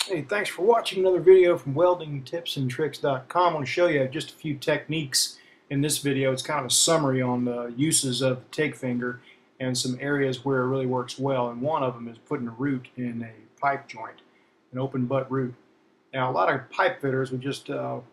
Hey, thanks for watching another video from weldingtipsandtricks.com. I want to show you just a few techniques in this video. It's kind of a summary on the uses of the TIG finger and some areas where it really works well. And one of them is putting a root in a pipe joint, an open butt root. Now, a lot of pipe fitters would just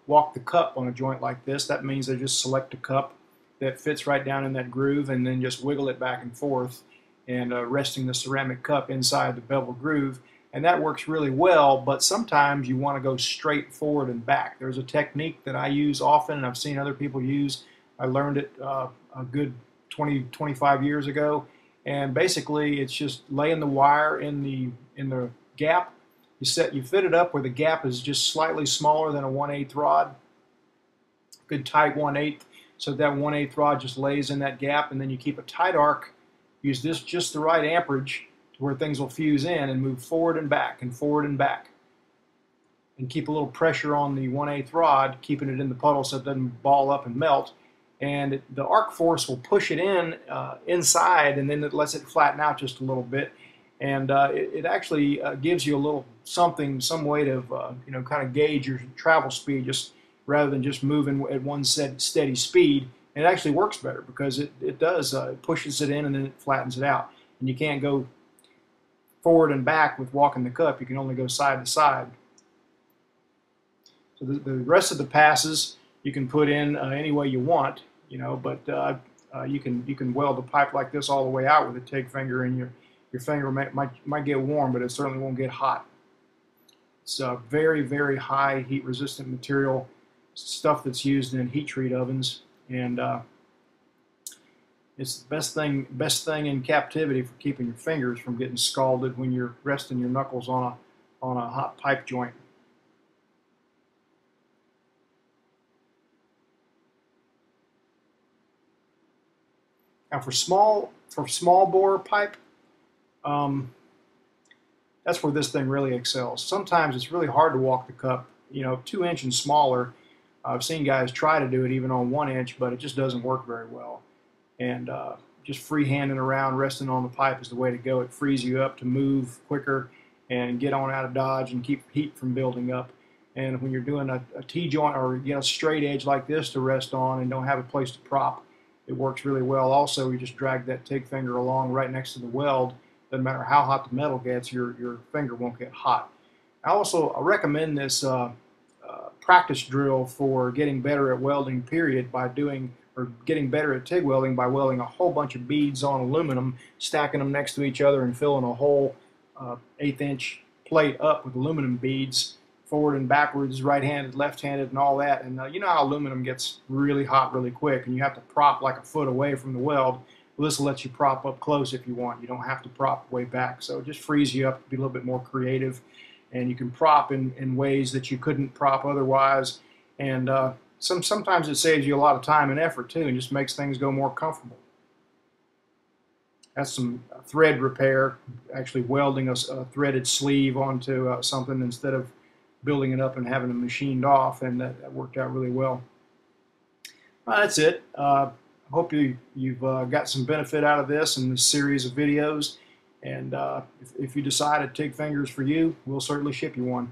walk the cup on a joint like this. That means they just select a cup that fits right down in that groove and then just wiggle it back and forth and resting the ceramic cup inside the bevel groove. And that works really well, but sometimes you want to go straight forward and back. There's a technique that I use often and I've seen other people use. I learned it a good 25 years ago, and basically it's just laying the wire in the gap. You fit it up where the gap is just slightly smaller than a 1/8 rod, good tight 1/8, so that 1/8 rod just lays in that gap, and then you keep a tight arc. Use this just the right amperage to where things will fuse in and move forward and back and forward and back. And keep a little pressure on the 1/8 rod, keeping it in the puddle so it doesn't ball up and melt. And the arc force will push it in inside, and then it lets it flatten out just a little bit. And it actually gives you a little something, some way to kind of gauge your travel speed, just rather than just moving at one steady speed. And it actually works better because it does it pushes it in and then it flattens it out. And you can't go forward and back with walking the cup. You can only go side to side. So the rest of the passes you can put in any way you want, but you can weld a pipe like this all the way out with a TIG finger, and your finger might get warm, but it certainly won't get hot. It's a very, very high heat resistant material, stuff that's used in heat treat ovens, and it's the best thing in captivity for keeping your fingers from getting scalded when you're resting your knuckles on a hot pipe joint. Now for small bore pipe, that's where this thing really excels. Sometimes it's really hard to walk the cup, 2" and smaller. I've seen guys try to do it even on 1", but it just doesn't work very well. And just freehanding around, resting on the pipe is the way to go. It frees you up to move quicker and get on out of dodge and keep heat from building up. And when you're doing a T-joint or a straight edge like this to rest on and don't have a place to prop, it works really well. Also, you just drag that TIG finger along right next to the weld. Doesn't matter how hot the metal gets, your finger won't get hot. I recommend this practice drill for getting better at welding, period, or getting better at TIG welding by welding a whole bunch of beads on aluminum, stacking them next to each other and filling a whole 1/8" plate up with aluminum beads, forward and backwards, right-handed, left-handed, and all that. And you know how aluminum gets really hot really quick, and you have to prop like a foot away from the weld. Well, this will let you prop up close if you want. You don't have to prop way back. So it just frees you up to be a little bit more creative, and you can prop in ways that you couldn't prop otherwise. And sometimes it saves you a lot of time and effort too, and just makes things go more comfortable. That's some thread repair, actually welding a threaded sleeve onto something instead of building it up and having it machined off, and that worked out really well. That's it. I hope you've got some benefit out of this and this series of videos. And if you decide a TIG finger is for you, we'll certainly ship you one.